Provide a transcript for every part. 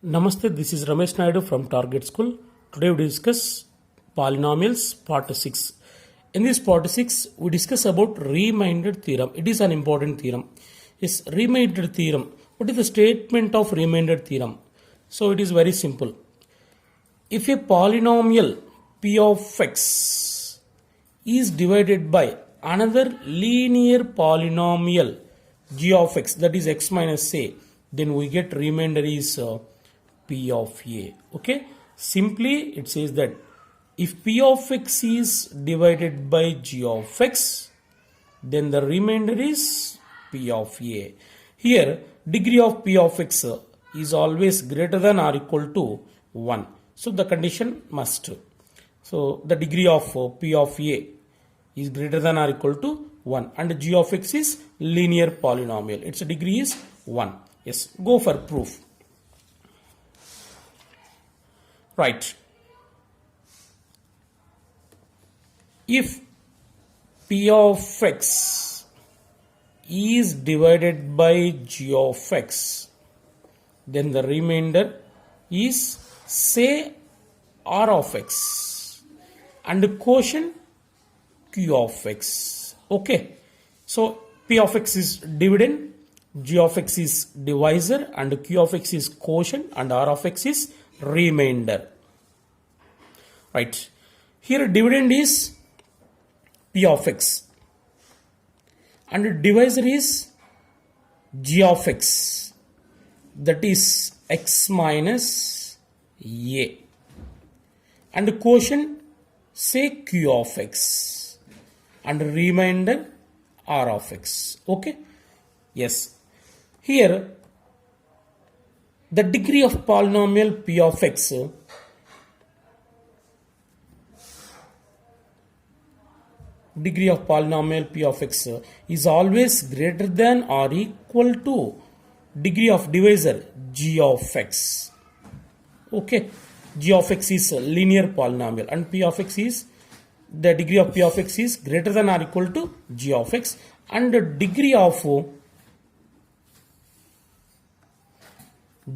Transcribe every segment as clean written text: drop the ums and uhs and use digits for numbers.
Namaste, this is Ramesh Naidu from Target School. Today we discuss polynomials part 6. In this part 6, we discuss about remainder theorem. It is an important theorem. Yes, remainder theorem. What is the statement of remainder theorem? So it is very simple. If a polynomial p of x is divided by another linear polynomial g of x, that is x minus a, then we get remainder is p of a. Okay, simply it says that if p of x is divided by g of x, then the remainder is p of a. Here degree of p of x is always greater than or equal to 1. So the condition must. So the degree of p of a is greater than or equal to 1 and g of x is linear polynomial. Its degree is 1. Yes, go for proof. Right. If p of x is divided by g of x, then the remainder is say r of x and quotient q of x. Okay. So p of x is dividend, g of x is divisor, and q of x is quotient, and r of x is remainder. Right. Here dividend is p of x and divisor is g of x, that is x minus a, and quotient say q of x and remainder r of x. Okay. Yes. Here the degree of polynomial p of x is always greater than or equal to degree of divisor g of x. Okay, g of x is a linear polynomial and p of x is, the degree of p of x is greater than or equal to g of x, and the degree of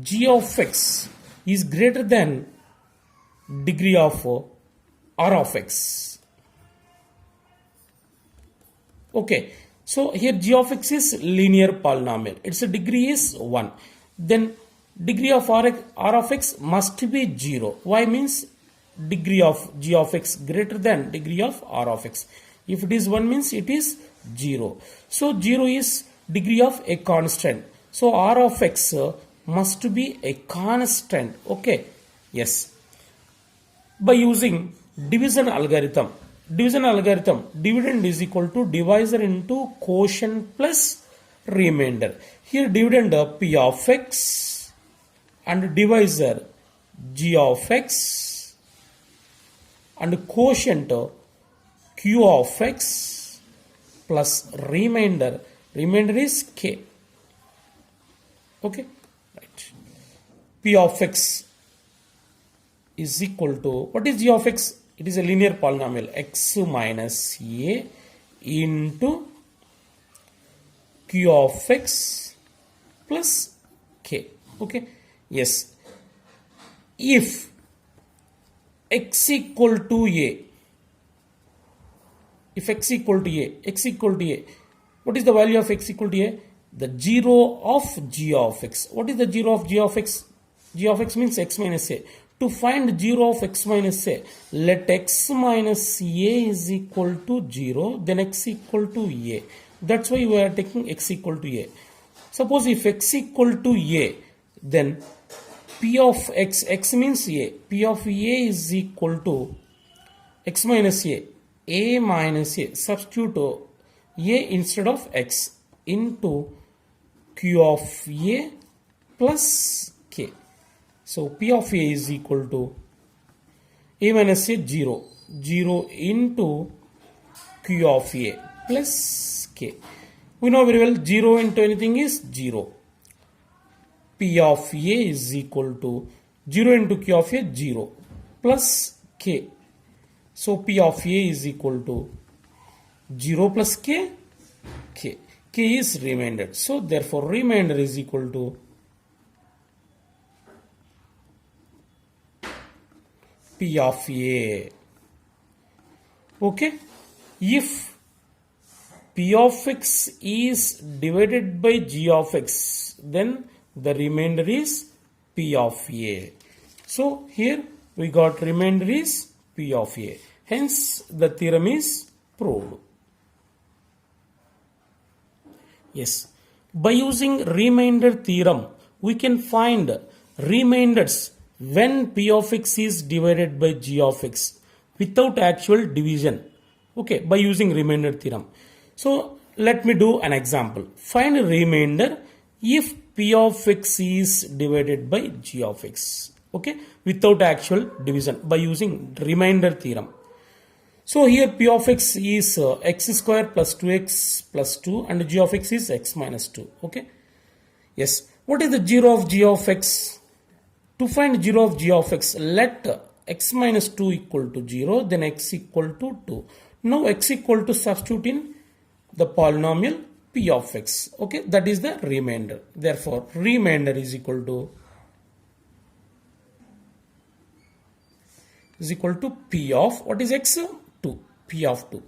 g of x is greater than degree of r of x. Okay, so here g of x is linear polynomial. Its degree is 1. Then degree of r of x must be 0. Why? Means degree of g of x greater than degree of r of x. If it is 1 means it is 0. So 0 is degree of a constant. So r of x must be a constant. Okay. Yes. By using division algorithm, dividend is equal to divisor into quotient plus remainder. Here dividend p of x and divisor g of x and quotient q of x plus remainder is k. Okay. Right. P of x is equal to, what is g of x? It is a linear polynomial, x minus a into q of x plus k. Okay. Yes. If x equal to a, what is the value of x equal to a? The 0 of g of x. What is the 0 of g of x? G of x means x minus a. To find 0 of x minus a, let x minus a is equal to 0, then x equal to a. That's why we are taking x equal to a. Suppose if x equal to a, then p of x, x means a, p of a is equal to x minus a minus a. Substitute a instead of x into q of a plus k. So p of a is equal to a minus a 0, 0 into q of a plus k. We know very well 0 into anything is 0. P of a is equal to 0 into q of a 0 plus k. So p of a is equal to 0 plus k, k. K is remainder. So therefore remainder is equal to P of A. Okay, if P of X is divided by G of X, then the remainder is P of A. So here we got remainder is P of A. Hence the theorem is proved. Yes, by using remainder theorem, we can find remainders when P of X is divided by G of X without actual division. Okay, by using remainder theorem. So let me do an example. Find a remainder if P of X is divided by G of X. Okay, without actual division by using remainder theorem. So here P of X is x square plus 2x plus 2 and G of X is x minus 2. Okay. Yes. What is the 0 of G of X? To find 0 of G of X, let x minus 2 equal to 0, then x equal to 2. Now x equal to substitute in the polynomial P of X. Okay. That is the remainder. Therefore, remainder is equal to P of, what is x? 2. P of 2.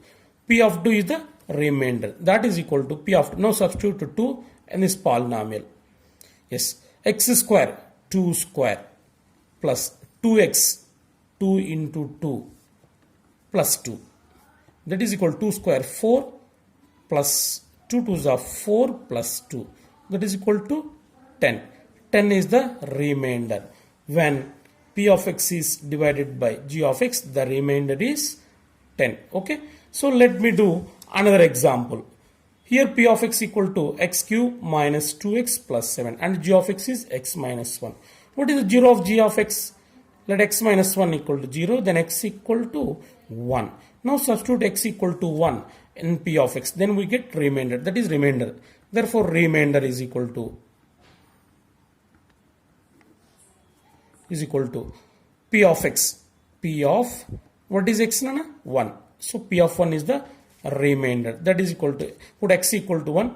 P of 2 is the remainder. That is equal to P of 2. Now substitute to 2 in this polynomial. Yes. X square, 2 square plus 2x, 2 into 2 plus 2. That is equal to 2 square, 4 plus 2 2s are 4 plus 2. That is equal to 10. 10 is the remainder. When P of X is divided by G of X, the remainder is 10. Okay. So let me do another example. Here P of X equal to x cube minus 2x plus 7 and G of X is x minus 1. What is the 0 of G of X? Let x minus 1 equal to 0, then x equal to 1. Now substitute x equal to 1 in P of X. Then we get remainder. That is remainder. Therefore, remainder is equal to P of X. P of, what is x? 1. So P of 1 is the remainder. That is equal to, put x equal to 1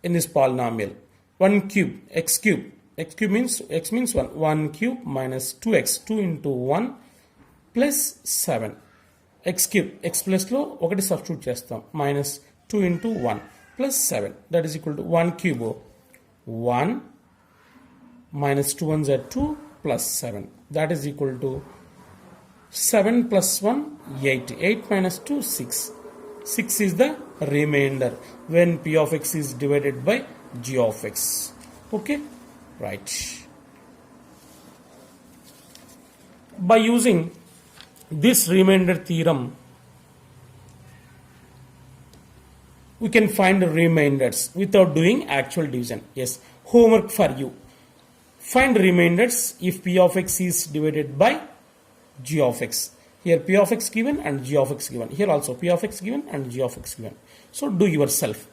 in this polynomial. 1 cube, x cube. X cube means, x means 1. 1 cube minus 2x. 2 into 1 plus 7. X cube, x plus లో ఒకటి substitute చేస్తాం. Minus 2 into 1 plus 7. That is equal to 1 cube. 1 minus 2 ones are 2 plus 7. That is equal to 7 plus 1, 8. 8 minus 2, 6. 6 is the remainder when P of X is divided by G of X. Okay, right. By using this remainder theorem, we can find remainders without doing actual division. Yes, homework for you. Find remainders if P of X is divided by G of X. Here P of X given and G of X given. Here also P of X given and G of X given. So do yourself.